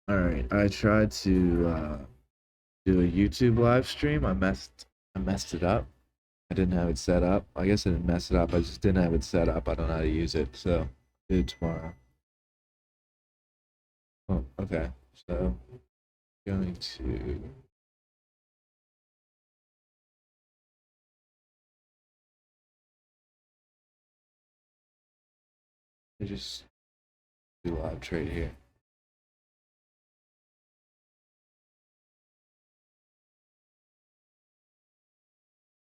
All right, I tried to do a YouTube live stream. I messed it up. I didn't have it set up. I guess I didn't mess it up. I just didn't have it set up. I don't know how to use it, so I'll do it tomorrow. Oh, okay. So going to just do live trade here.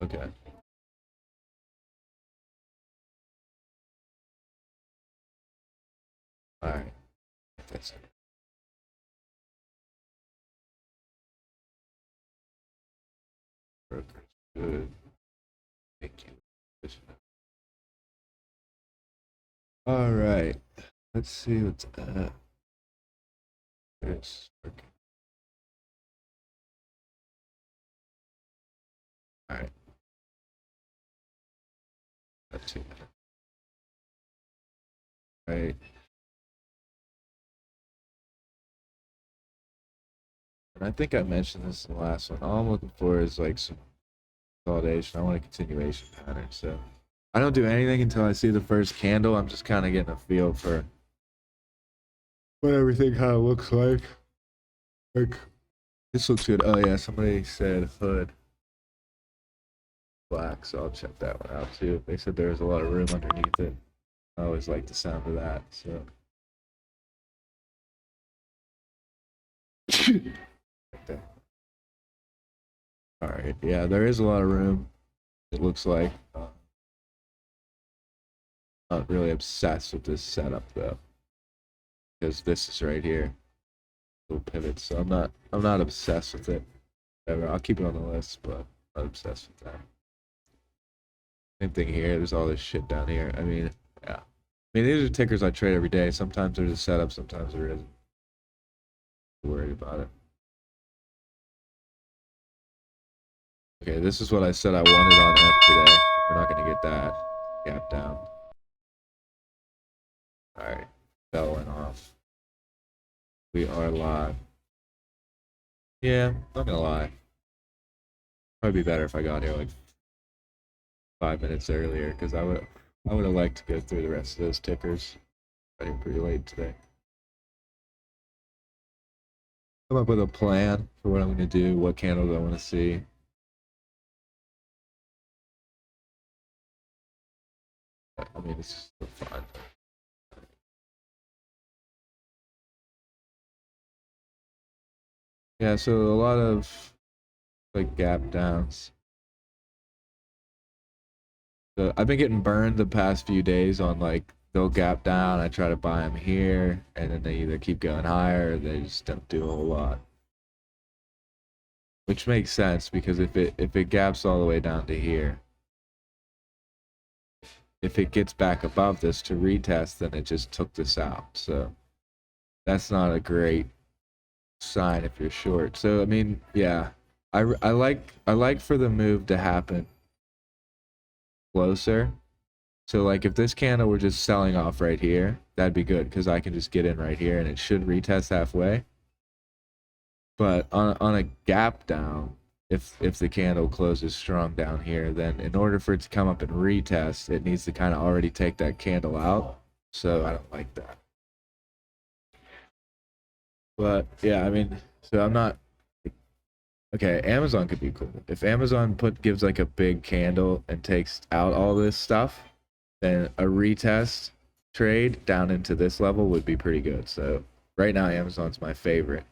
Okay. All right. That's it. Broker's good. Thank you. All right. Let's see what's There's working. All right. That's 2 minutes. Right. And I think I mentioned this in the last one. All I'm looking for is like some consolidation. I want a continuation pattern. So I don't do anything until I see the first candle. I'm just kind of getting a feel for what everything kind of looks like. Like this looks good. Oh yeah, somebody said hood black, so I'll check that one out too. They said there was a lot of room underneath it. I always like the sound of that. So like that. All right, yeah, there is a lot of room. It looks like. Not really obsessed with this setup though, because this is right here, little pivot. So I'm not obsessed with it. Ever. I'll keep it on the list, but I'm not obsessed with that. Same thing here. There's all this shit down here. I mean, yeah. I mean, these are tickers I trade every day. Sometimes there's a setup, sometimes there isn't. I'm worried about it. Okay, this is what I said I wanted on F today. We're not gonna get that gap down. All right, bell went off. We are live. Yeah, not gonna lie. Probably be better if I got here like 5 minutes earlier, because I would have liked to go through the rest of those tickers. Running pretty late today. Come up with a plan for what I'm going to do, what candles I want to see. I mean, it's still fun. Yeah, so a lot of like gap downs. So I've been getting burned the past few days on like they'll gap down. I try to buy them here, and then they either keep going higher or they just don't do a whole lot. Which makes sense because if it gaps all the way down to here, if it gets back above this to retest, then it just took this out. So that's not a great sign if you're short. So I mean, yeah, I like for the move to happen closer. So like if this candle were just selling off right here, that'd be good because I can just get in right here and it should retest halfway. But on a gap down, if the candle closes strong down here, then in order for it to come up and retest, it needs to kind of already take that candle out. So I don't like that. But yeah, I mean, so I'm not okay. Amazon could be cool. If Amazon gives like a big candle and takes out all this stuff, then a retest trade down into this level would be pretty good. So right now, Amazon's my favorite.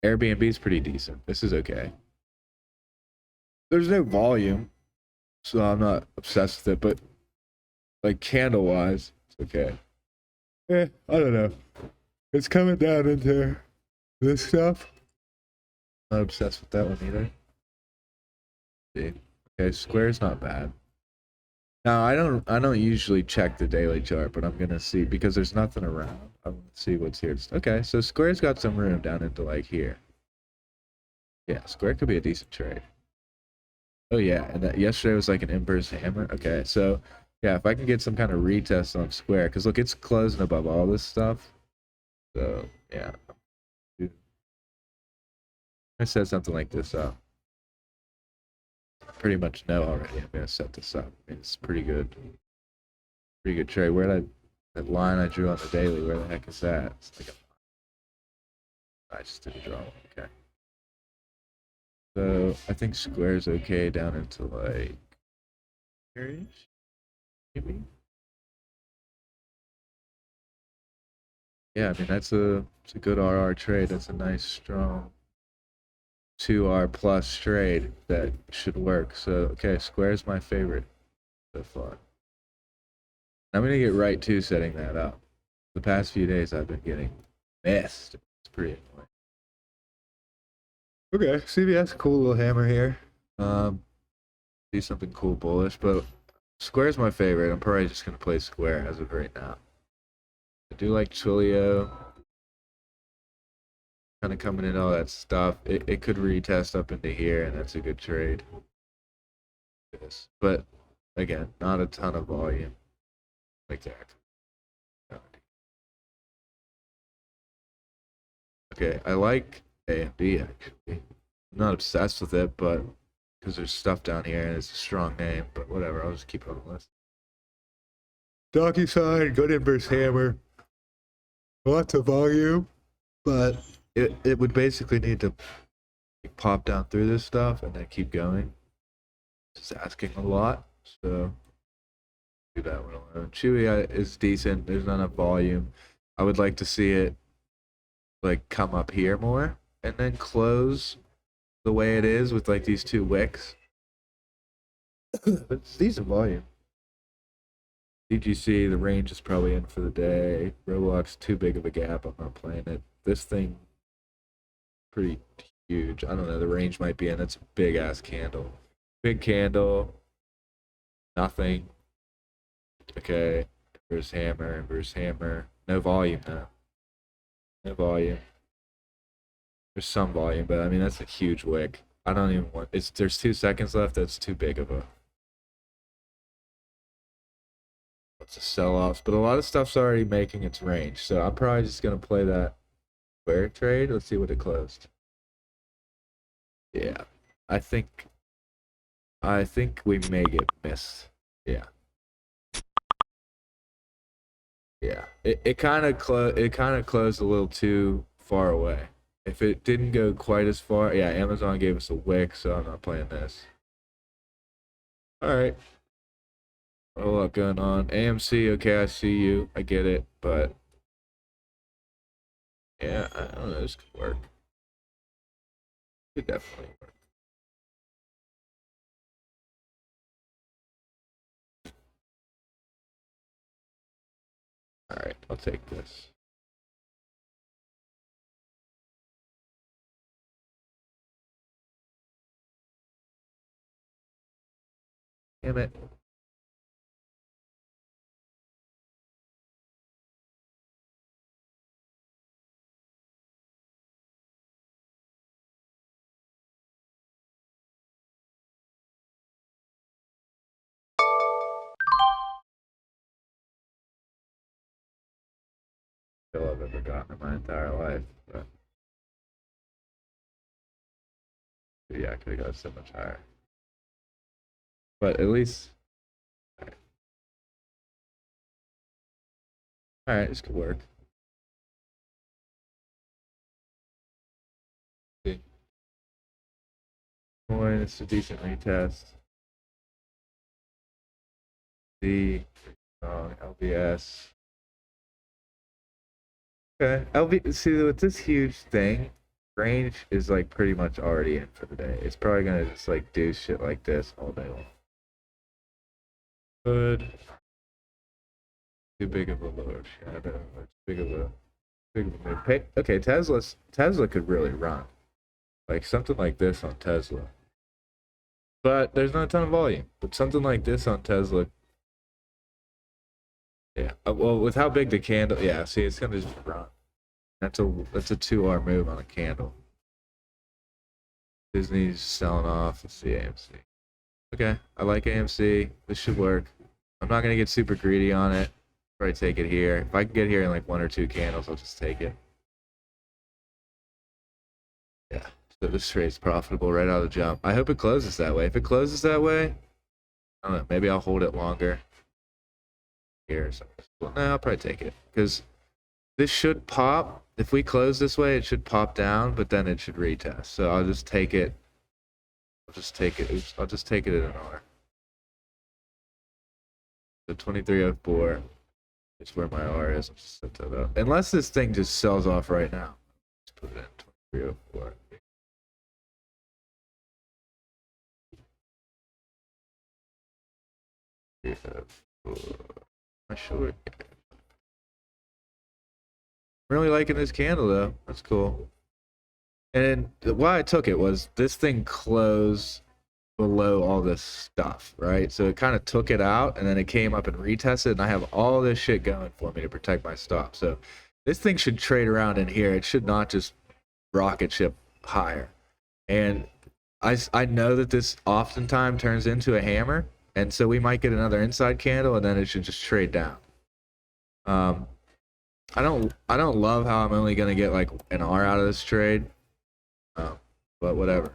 Airbnb is pretty decent. This is okay. There's no volume, so I'm not obsessed with it. But like candle wise, it's okay. I don't know. It's coming down into this stuff. Not obsessed with that one either. See. Okay, square's not bad. Now I don't usually check the daily chart, but I'm gonna see because there's nothing around. I'm gonna see what's here. Okay, so square's got some room down into like here. Yeah, square could be a decent trade. Oh yeah, and that yesterday was like an inverse hammer. Okay, so yeah, if I can get some kind of retest on square, because look, it's closing above all this stuff. So yeah, I set something like this up. Pretty much know already I'm gonna set this up. It's pretty good. Pretty good trade. Where that line I drew on the daily, where the heck is that? It's like I just didn't draw one. Okay. So I think square's okay down into like here-ish, maybe. Yeah, I mean it's a good RR trade. That's a nice strong 2R plus trade that should work. So okay, square's my favorite so far. I'm gonna get right to setting that up. The past few days I've been getting missed. It's pretty annoying. Okay, CBS, cool little hammer here. See something cool bullish, but square's my favorite. I'm probably just gonna play square as of right now. I do like Twilio. Kind of coming in all that stuff. It could retest up into here, and that's a good trade. But again, not a ton of volume like that. Okay, I like AMD actually. I'm not obsessed with it, but because there's stuff down here and it's a strong name, but whatever, I'll just keep it on the list. DocuSign, good inverse hammer. Lots of volume, but it would basically need to pop down through this stuff and then keep going. It's asking a lot, so do that one alone. Chewy is decent. There's not enough volume. I would like to see it like come up here more and then close the way it is with like these two wicks. But it's decent volume. DGC, the range is probably in for the day. Roblox, too big of a gap. I'm not playing it. This thing, pretty huge. I don't know. The range might be in. It's a big ass candle. Big candle. Nothing. Okay. Inverse hammer. Inverse hammer. No volume though. No volume. There's some volume, but I mean that's a huge wick. I don't even want. There's 2 seconds left. That's too big of a. It's a sell-offs, but a lot of stuff's already making its range, so I'm probably just gonna play that square trade. Let's see what it closed. Yeah, I think we may get missed. Yeah, yeah. It kind of closed a little too far away. If it didn't go quite as far, yeah. Amazon gave us a wick, so I'm not playing this. All right. A lot going on. AMC, okay, I see you. I get it, but yeah, I don't know. This could work. Could definitely work. All right, I'll take this. Damn it. All I've ever gotten in my entire life, but yeah, I could have got so much higher. But at least, all right, this could work. See. Coin, it's a decent retest. D, LBS. Okay, see with this huge thing, range is like pretty much already in for the day. It's probably gonna just like do shit like this all day long. Good. Too big of a lower shadow. Too big of a move. Okay, Tesla could really run. Like something like this on Tesla. But there's not a ton of volume. But something like this on Tesla. Yeah. Well, with how big the candle, yeah. See, it's gonna just run. That's a 2R move on a candle. Disney's selling off. Let's see AMC. Okay, I like AMC. This should work. I'm not gonna get super greedy on it. Probably take it here. If I can get here in like 1 or 2 candles, I'll just take it. Yeah. So this trade's profitable right out of the jump. I hope it closes that way. If it closes that way, I don't know. Maybe I'll hold it longer here or something. Well, no, I'll probably take it because this should pop. If we close this way, it should pop down, but then it should retest. So I'll just take it. I'll just take it. Oops, I'll just take it at an R. So 2304 is where my R is. I'll just set that up. Unless this thing just sells off right now. Let's put it in 2304. My short. I'm really liking this candle though. That's cool. And why I took it was this thing closed below all this stuff, right? So it kind of took it out and then it came up and retested, and I have all this shit going for me to protect my stop. So this thing should trade around in here. It should not just rocket ship higher. And I know that this oftentimes turns into a hammer, and so we might get another inside candle and then it should just trade down. I don't love how I'm only gonna get like an R out of this trade. But whatever.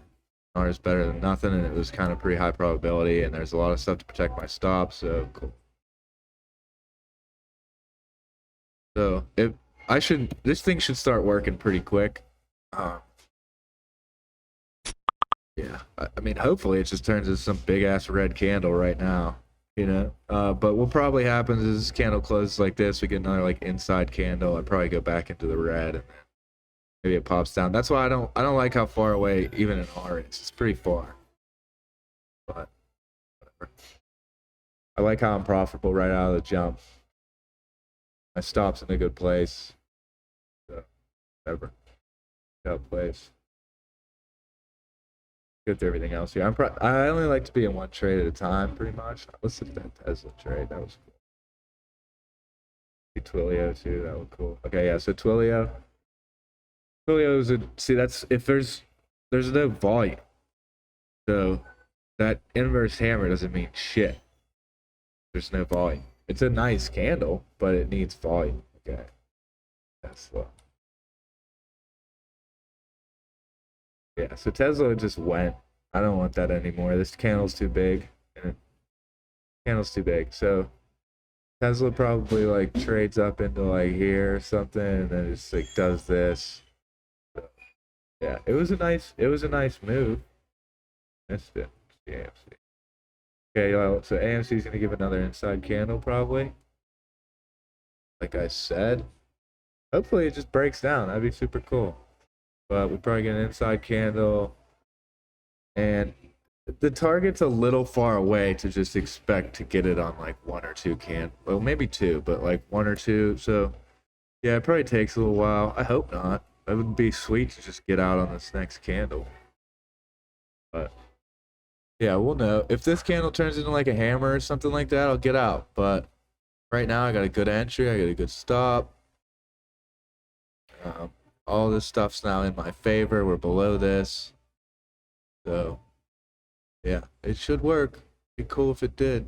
R is better than nothing, and it was kind of pretty high probability, and there's a lot of stuff to protect my stop, so cool. So this thing should start working pretty quick. Yeah, I mean, hopefully it just turns into some big ass red candle right now, you know. But what probably happens is this candle closes like this, we get another like inside candle. I'd probably go back into the red, and then maybe it pops down. That's why I don't like how far away even an R is. It's pretty far. But whatever. I like how I'm profitable right out of the jump. My stop's in a good place. So whatever. Good place. Good to everything else here. I only like to be in one trade at a time, pretty much. Let's look at that Tesla trade. That was cool. Twilio too. That was cool. Okay, yeah. So Twilio is see, that's if there's no volume, so that inverse hammer doesn't mean shit. There's no volume. It's a nice candle, but it needs volume. Okay, Tesla. Yeah, so Tesla just went. I don't want that anymore. This candle's too big. Candle's too big. So Tesla probably like trades up into like here or something, and then just like does this. Yeah, it was a nice move. Missed it. AMC. Okay, well, so AMC is gonna give another inside candle probably. Like I said, hopefully it just breaks down. That'd be super cool. But we probably get an inside candle, and the target's a little far away to just expect to get it on like one or two well, maybe two, but like one or two. So yeah, it probably takes a little while. I hope not. It would be sweet to just get out on this next candle. But yeah, we'll know. If this candle turns into like a hammer or something like that, I'll get out. But right now, I got a good entry. I got a good stop. All this stuff's now in my favor. We're below this. So yeah, it should work. Be cool if it did.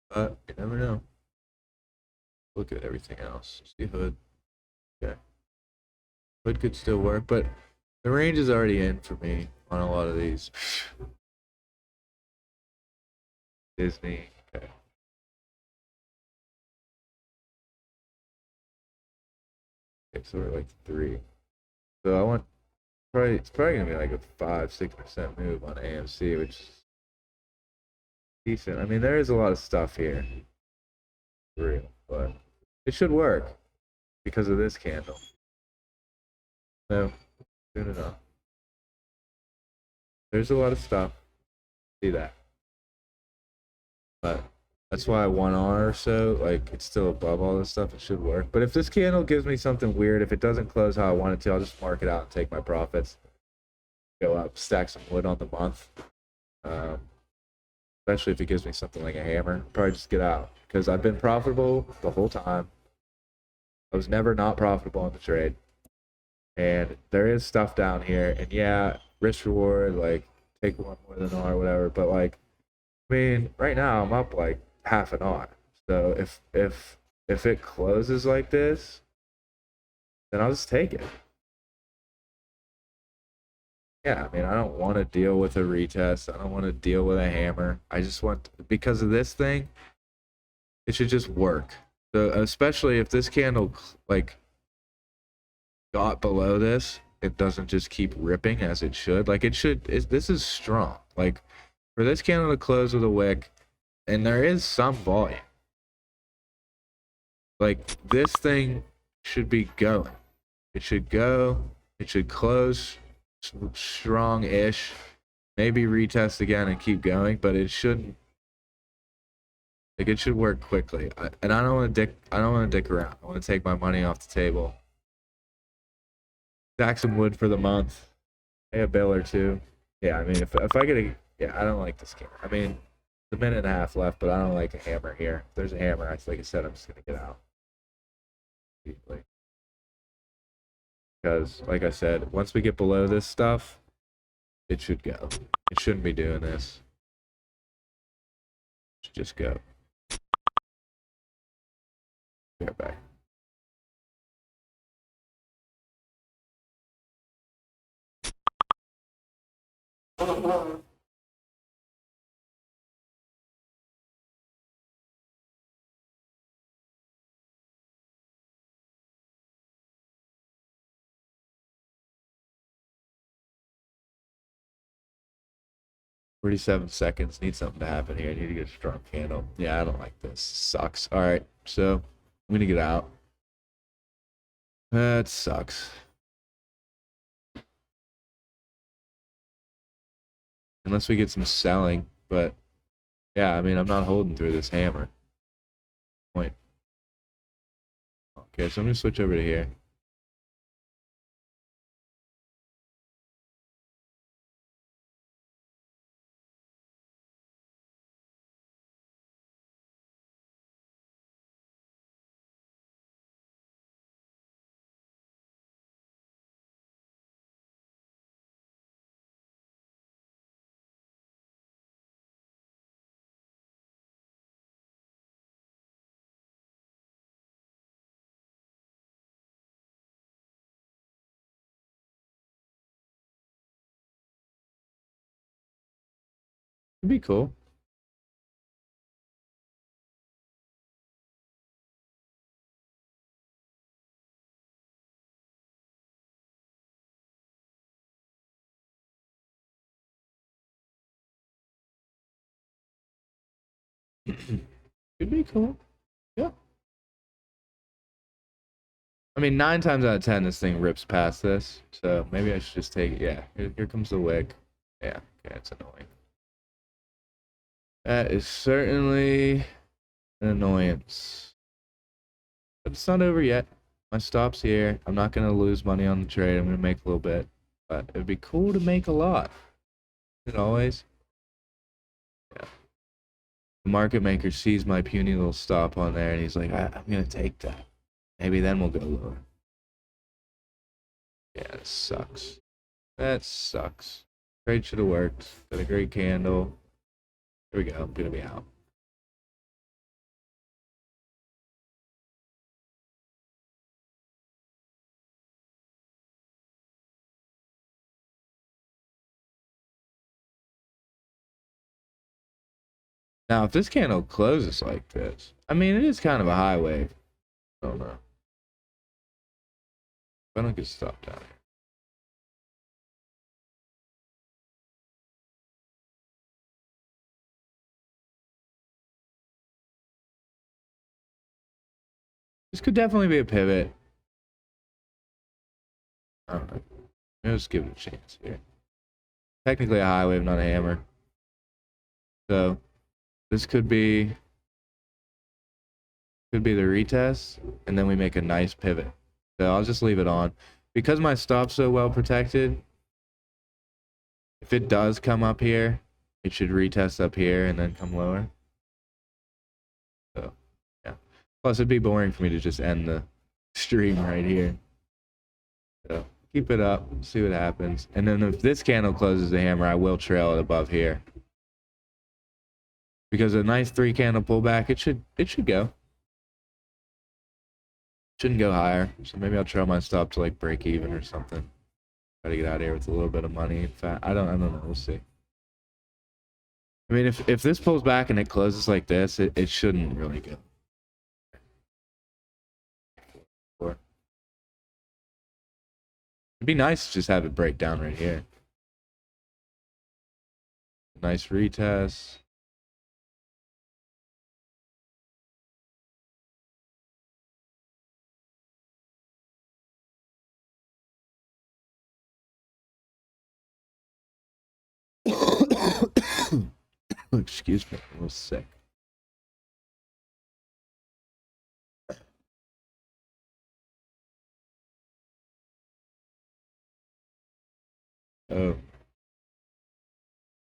But you never know. Look at everything else. See hood. Okay. Hood could still work, but the range is already in for me on a lot of these. Disney. Okay. Okay, so we're like 3. So I want it's probably gonna be like a 5-6% move on AMC, which is decent. I mean, there is a lot of stuff here. Real, but it should work because of this candle. So soon enough. There's a lot of stuff. See that. But that's why 1R or so, like, it's still above all this stuff. It should work. But if this candle gives me something weird, if it doesn't close how I want it to, I'll just mark it out and take my profits. Go up, stack some wood on the month. Especially if it gives me something like a hammer. Probably just get out. Because I've been profitable the whole time. I was never not profitable in the trade. And there is stuff down here. And yeah, risk reward, like, take one more than R or whatever. But, like, I mean, right now I'm up like half an R. So if it closes like this, then I'll just take it. Yeah, I mean, I don't want to deal with a retest. I don't want to deal with a hammer. I just want, because of this thing, it should just work. So especially if this candle like got below this, it doesn't just keep ripping as it should. Like it should. This is strong. Like for this candle to close with a wick, and there is some volume. Like this thing should be going. It should go. It should close strong-ish. Maybe retest again and keep going, but it shouldn't. Like it should work quickly. And I don't want to dick. I don't want to dick around. I want to take my money off the table. Stack some wood for the month. Pay a bill or two. Yeah, I mean, if I get a, yeah, I don't like this game. I mean, it's a minute and a half left, but I don't like a hammer here. If there's a hammer, like I said, I'm just gonna get out. Because, like I said, once we get below this stuff, it should go. It shouldn't be doing this. It should just go. Be right back. Uh-huh. 47 seconds. Need something to happen here. I need to get a strong candle. Yeah, I don't like this. Sucks. All right, so I'm gonna get out. That sucks. Unless we get some selling, but yeah, I mean, I'm not holding through this hammer. Point. Okay, so I'm gonna switch over to here. It'd be cool. It'd be cool. Yeah. I mean, 9 times out of 10, this thing rips past this. So maybe I should just take it. Yeah, here comes the wick. Yeah, okay, it's annoying. That is certainly an annoyance. But it's not over yet. My stop's here. I'm not going to lose money on the trade. I'm going to make a little bit. But it would be cool to make a lot. It always. Yeah. The market maker sees my puny little stop on there, and he's like, I'm going to take that. Maybe then we'll go lower. Yeah, it sucks. That sucks. Trade should have worked. Got a great candle. Here we go. I'm going to be out. Now, if this candle closes like this, I mean, it is kind of a high wave. I don't know. I don't get stopped down here. This could definitely be a pivot. I don't know. Let's give it a chance here. Technically a high wave, not a hammer. So this could be the retest, and then we make a nice pivot. So I'll just leave it on. Because my stop's so well protected, if it does come up here, it should retest up here and then come lower. So yeah. Plus it'd be boring for me to just end the stream right here. So keep it up, see what happens. And then if this candle closes the hammer, I will trail it above here. Because a nice 3-candle pullback, it should go. Shouldn't go higher. So maybe I'll trail my stop to like break even or something. Try to get out of here with a little bit of money. In fact, I don't know. We'll see. I mean, if this pulls back and it closes like this, it shouldn't really go. It'd be nice to just have it break down right here. Nice retest. Excuse me, I'm a little sick. Oh.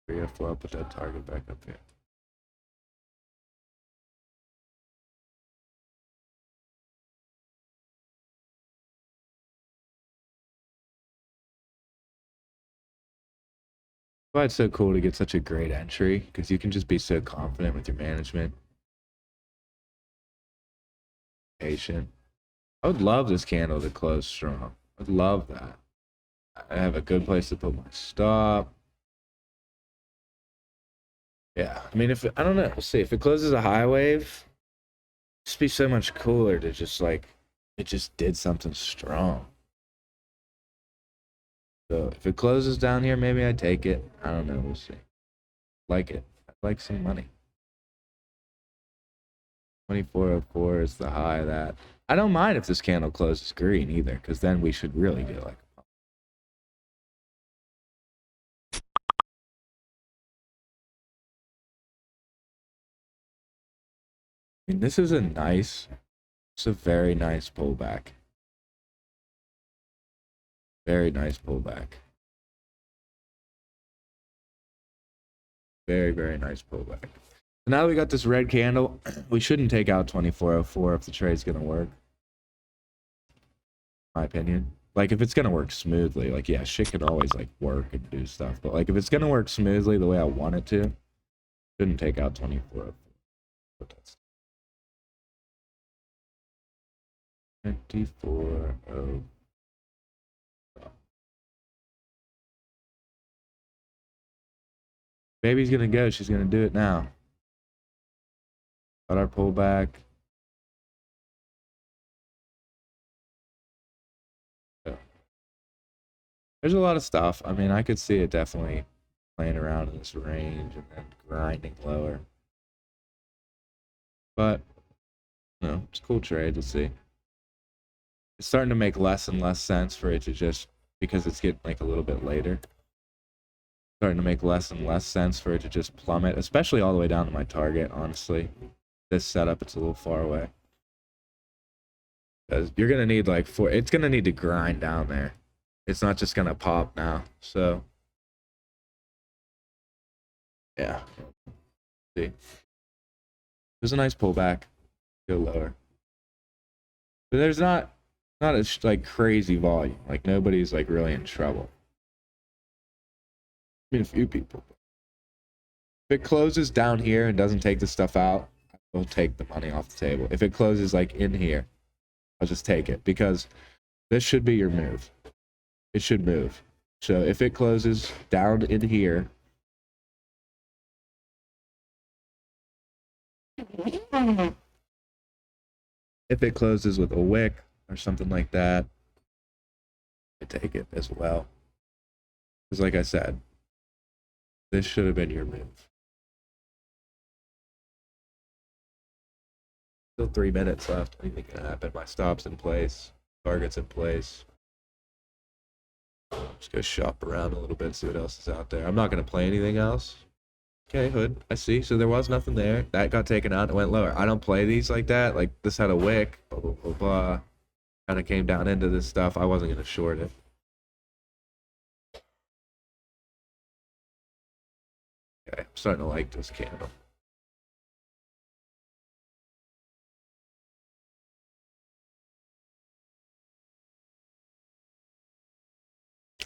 3F4, I'll put that target back up here. Why it's so cool to get such a great entry, because you can just be so confident with your management. Patient. I would love this candle to close strong. I'd love that. I have a good place to put my stop. Yeah, I mean, I don't know, we'll see. If it closes a high wave, it'd just be so much cooler to just like, it just did something strong. So if it closes down here, maybe I take it. I don't know, we'll see. Like it. I'd like some money. 2404 is the high of that. I don't mind if this candle closes green either, because then we should really do like a pump. I mean, this is it's a very nice pullback. Very nice pullback. Very, very nice pullback. So now that we got this red candle, we shouldn't take out 2404 if the trade's gonna work. My opinion. Like if it's gonna work smoothly, like yeah, shit can always like work and do stuff, but like if it's gonna work smoothly the way I want it to, shouldn't take out 2404. 2404. Baby's gonna go. She's gonna do it now. Got our pullback. So, there's a lot of stuff. I mean, I could see it definitely playing around in this range and then grinding lower. But, you know, it's a cool trade to see. It's starting to make less and less sense for it to just, because it's getting like a little bit later. Starting to make less and less sense for it to just plummet, especially all the way down to my target, honestly. This setup, it's a little far away. Because you're going to need like it's going to need to grind down there. It's not just going to pop now. So, yeah. See. It was a nice pullback. Go lower. But there's not a like crazy volume. Like nobody's like really in trouble. I mean, a few people. If it closes down here and doesn't take the stuff out, I'll take the money off the table. If it closes like in here, I'll just take it because this should be your move. It should move. So if it closes down in here, if it closes with a wick or something like that, I take it as well. Because like I said, this should have been your move. Still 3 minutes left. Anything can happen. My stop's in place. Target's in place. Just go shop around a little bit, see what else is out there. I'm not going to play anything else. Okay, hood. I see. So there was nothing there. That got taken out and went lower. I don't play these like that. Like, this had a wick. Blah, blah, blah, blah. Kind of came down into this stuff. I wasn't going to short it. Okay, I'm starting to like this candle.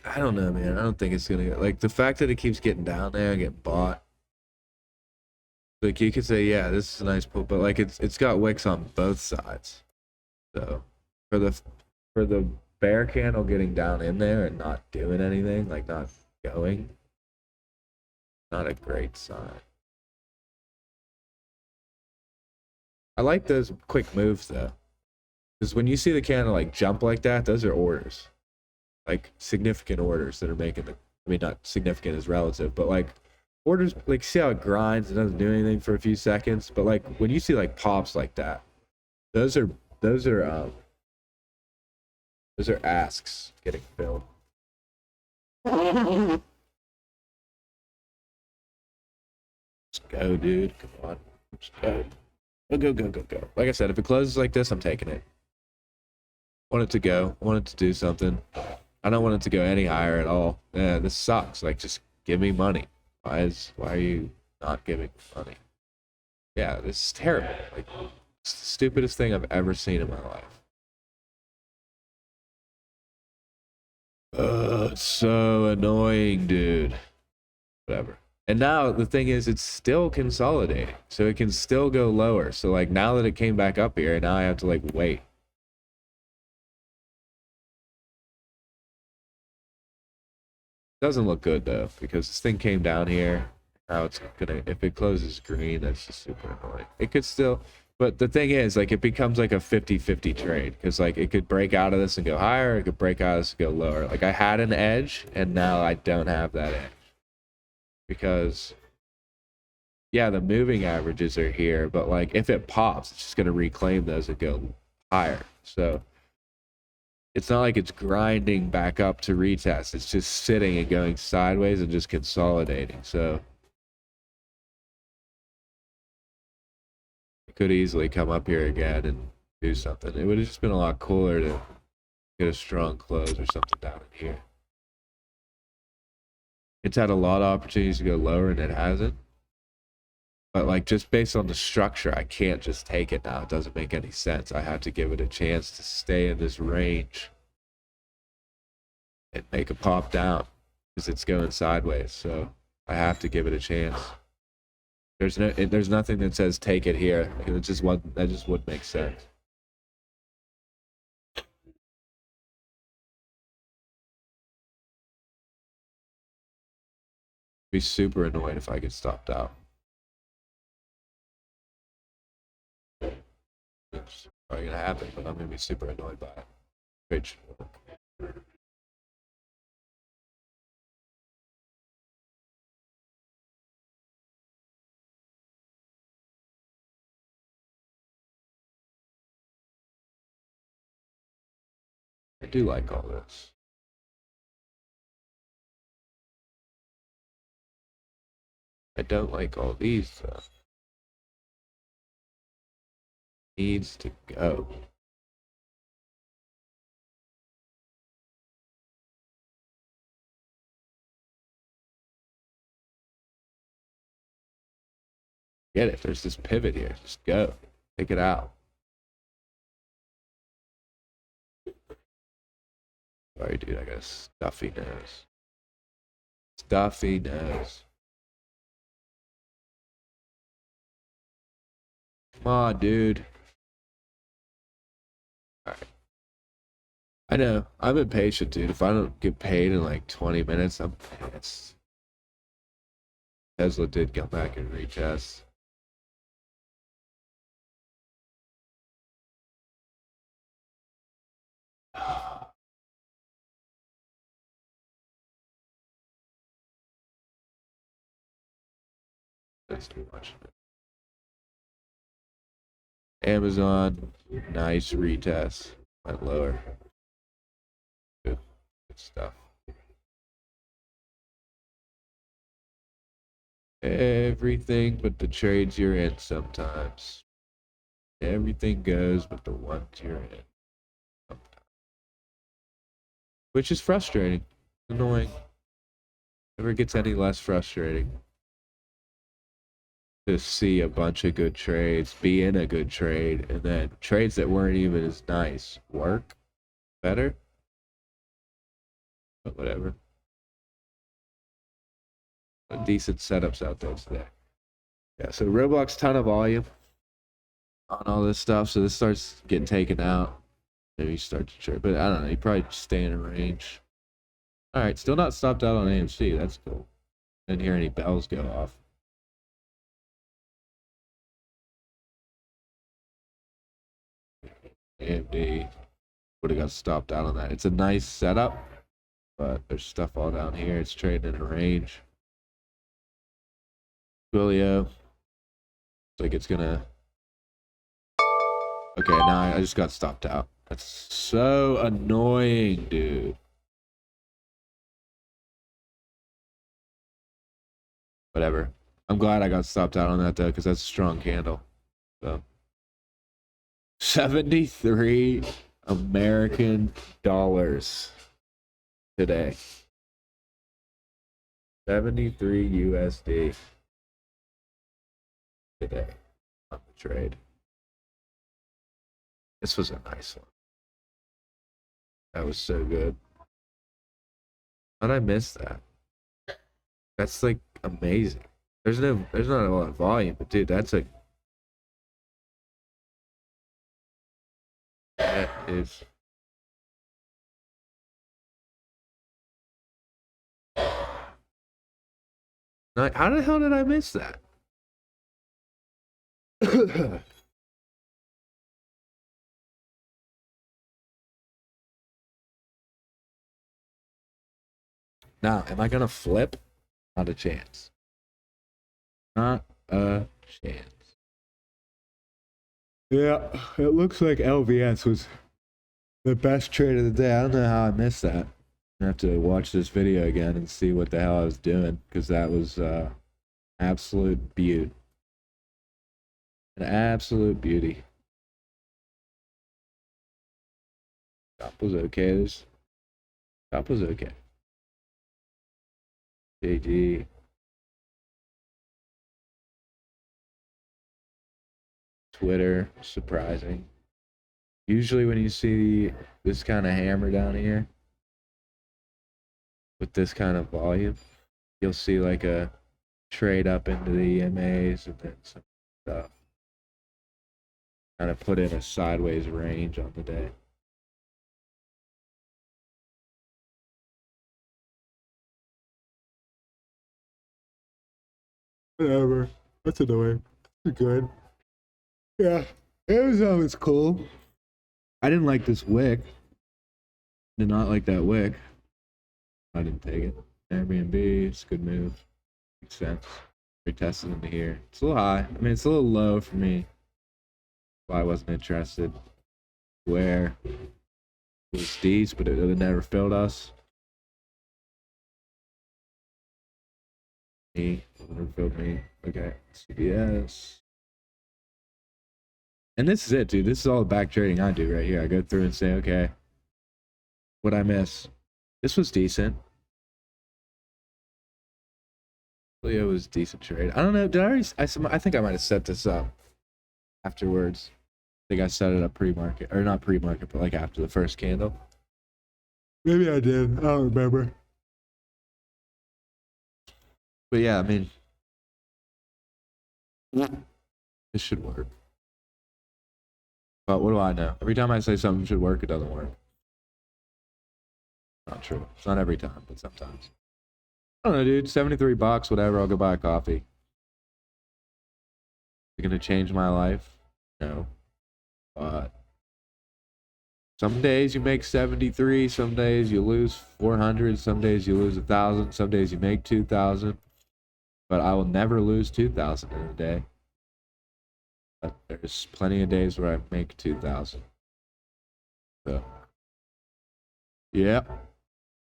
I don't know, man. I don't think it's gonna like the fact that it keeps getting down there and getting bought. Like you could say, yeah, this is a nice pull, but like it's got wicks on both sides. So for the bear candle getting down in there and not doing anything, like not going, not a great sign. I like those quick moves though, because when you see the candle like jump like that, those are orders, like significant orders that are making the. I mean, not significant is relative, but like orders, like see how it grinds and doesn't do anything for a few seconds, but like when you see like pops like that, those are those are um those are asks getting filled. Let's go, dude. Come on. Let's go. Go. Like I said, if it closes like this, I'm taking it. Want it to go. Want it to do something. I don't want it to go any higher at all. Yeah, this sucks. Like, just give me money. Why are you not giving me money? Yeah, this is terrible. Like, it's the stupidest thing I've ever seen in my life. It's so annoying, dude. Whatever. And now the thing is, it's still consolidating, so it can still go lower. So like now that it came back up here, now I have to like wait. Doesn't look good though, because this thing came down here. Now it's gonna, if it closes green, that's just super annoying. It could still, but the thing is, like, it becomes like a 50-50 trade, because like it could break out of this and go higher, it could break out of this and go lower. Like I had an edge, and now I don't have that edge. Because yeah, the moving averages are here, but like if it pops, it's just gonna reclaim those and go higher. So it's not like it's grinding back up to retest. It's just sitting and going sideways and just consolidating. So it could easily come up here again and do something. It would have just been a lot cooler to get a strong close or something down in here. It's had a lot of opportunities to go lower and it hasn't. But like just based on the structure, I can't just take it now. It doesn't make any sense. I have to give it a chance to stay in this range and make a pop down because it's going sideways. So I have to give it a chance. There's nothing that says take it here. It just that just wouldn't make sense. Be super annoyed if I get stopped out. It's probably gonna happen, but I'm gonna be super annoyed by it. Which I do like all this. I don't like all these though. Needs to go. Get it. There's this pivot here. Just go. Take it out. Sorry, dude. I got a stuffy nose. Stuffy nose. Come on, dude. Alright. I know. I'm impatient, dude. If I don't get paid in like 20 minutes, I'm pissed. Tesla did come back and retest. That's too much. Amazon, nice retest. Went lower. Good stuff. Everything but the trades you're in sometimes. Everything goes but the ones you're in. Sometimes. Which is frustrating. Annoying. Never gets any less frustrating to see a bunch of good trades, be in a good trade, and then trades that weren't even as nice work better. But whatever. Decent setups out there today. Yeah, so Roblox, ton of volume on all this stuff, so this starts getting taken out. Maybe start to trade, but I don't know. You probably stay in a range. All right, still not stopped out on AMC. That's cool. Didn't hear any bells go off. AMD would have got stopped out on that. It's a nice setup, but there's stuff all down here. It's trading in a range. Twilio. Looks like it's gonna. Okay, now I just got stopped out. That's so annoying, dude. Whatever. I'm glad I got stopped out on that though, because that's a strong candle. So 73 American dollars today. 73 USD today on the trade. This was a nice one. That was so good. How'd I miss that? That's like amazing. There's not a lot of volume, but dude, that is not, how the hell did I miss that? Now, am I gonna flip? Not a chance. Not a chance. Yeah, it looks like LVS was the best trade of the day. I don't know how I missed that. I have to watch this video again and see what the hell I was doing, because that was absolute beauty. An absolute beauty. Top was okay. Top was okay. JG. Twitter, surprising. Usually when you see this kind of hammer down here with this kind of volume, you'll see like a trade up into the EMAs and then some stuff. Kind of put in a sideways range on the day. Whatever. That's annoying. It's good. Yeah. Amazon was cool. I didn't like this wick. Did not like that wick. I didn't take it. Airbnb, it's a good move. Makes sense. Retested into here. It's a little high. I mean, it's a little low for me. Why I wasn't interested. Where it was decent, but it never filled us. Me. Never filled me. Okay. CBS. And this is it, dude. This is all the back trading I do right here. I go through and say, okay, what'd I miss? This was decent. Leo was a decent trade. I don't know. Did I already? I think I might have set this up afterwards. I think I set it up pre-market, or not pre-market, but like after the first candle. Maybe I did. I don't remember. But yeah, I mean, this should work. But what do I know? Every time I say something should work, it doesn't work. Not true. It's not every time, but sometimes. I don't know, dude. 73 bucks, whatever. I'll go buy a coffee. Is it gonna change my life? No. But some days you make 73. Some days you lose 400. Some days you lose 1,000. Some days you make 2,000. But I will never lose 2,000 in a day. But there's plenty of days where I make 2,000. So, yeah,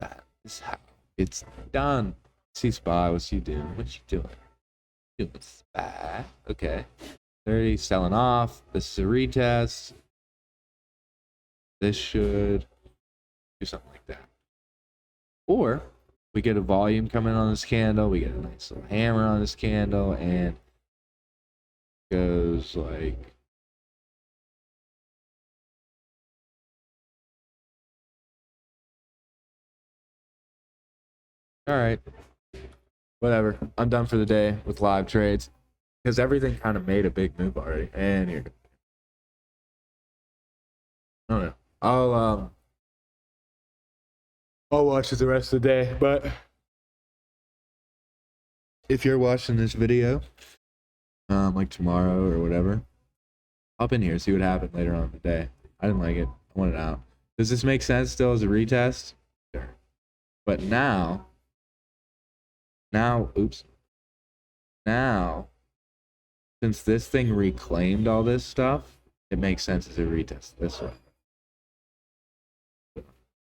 that is how it's done. See, Spy, what's you doing? What you doing? Doing Spy. Okay. 30, selling off. This is a retest. This should do something like that. Or we get a volume coming on this candle. We get a nice little hammer on this candle, and goes like all right, whatever. I'm done for the day with live trades because everything kind of made a big move already. And here, I don't know. I'll watch it the rest of the day. But if you're watching this video, like tomorrow or whatever, hop in here, see what happened later on in the day. I didn't like it. I want it out. Does this make sense still as a retest? Sure. But now, oops. Now, since this thing reclaimed all this stuff, it makes sense as a retest this way.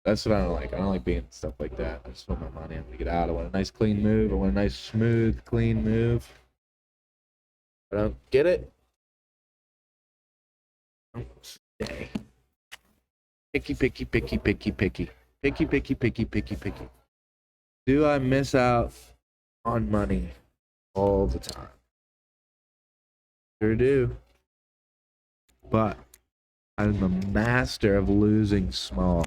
That's what I don't like. I don't like being stuff like that. I just want my money. I'm gonna get out. I want a nice clean move. I want a nice smooth, clean move. I don't get it. Stay. Picky, picky, picky, picky, picky. Picky, picky, picky, picky, picky. Do I miss out on money all the time? Sure do. But I'm a master of losing small.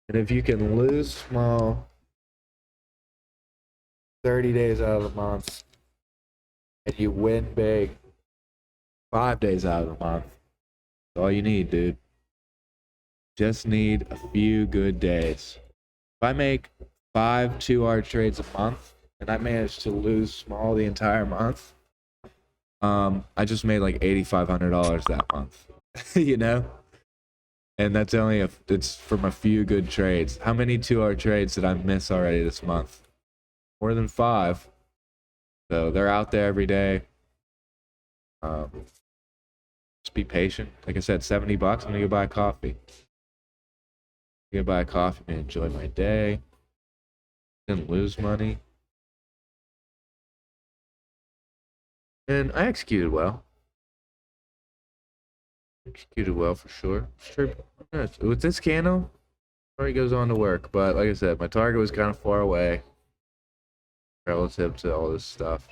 And if you can lose small 30 days out of the month and you win big 5 days out of the month, that's all you need, dude. Just need a few good days. If I make 5 2R trades a month and I manage to lose small the entire month, I just made like $8,500 that month. You know? And that's only it's from a few good trades. How many 2R trades did I miss already this month? More than 5. So they're out there every day. Just be patient. Like I said, $70. I'm gonna go buy a coffee. I'm gonna buy a coffee and enjoy my day. Didn't lose money. And I executed well. Executed well for sure. Sure. With this candle, already goes on to work. But like I said, my target was kind of far away relative to all this stuff.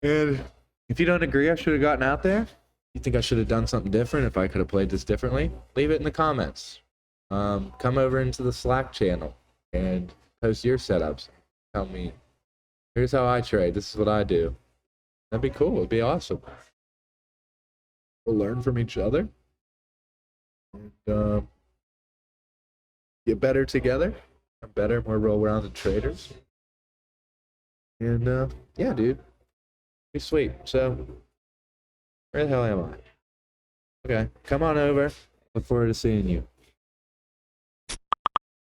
And if you don't agree I should have gotten out there, you think I should have done something different if I could have played this differently, leave it in the comments. Come over into the Slack channel and post your setups. Tell me, here's how I trade. This is what I do. That'd be cool. It'd be awesome. We'll learn from each other and get better together. I'm better, more well-rounded traders. And yeah, dude, be sweet. So, where the hell am I? Okay, come on over. Look forward to seeing you.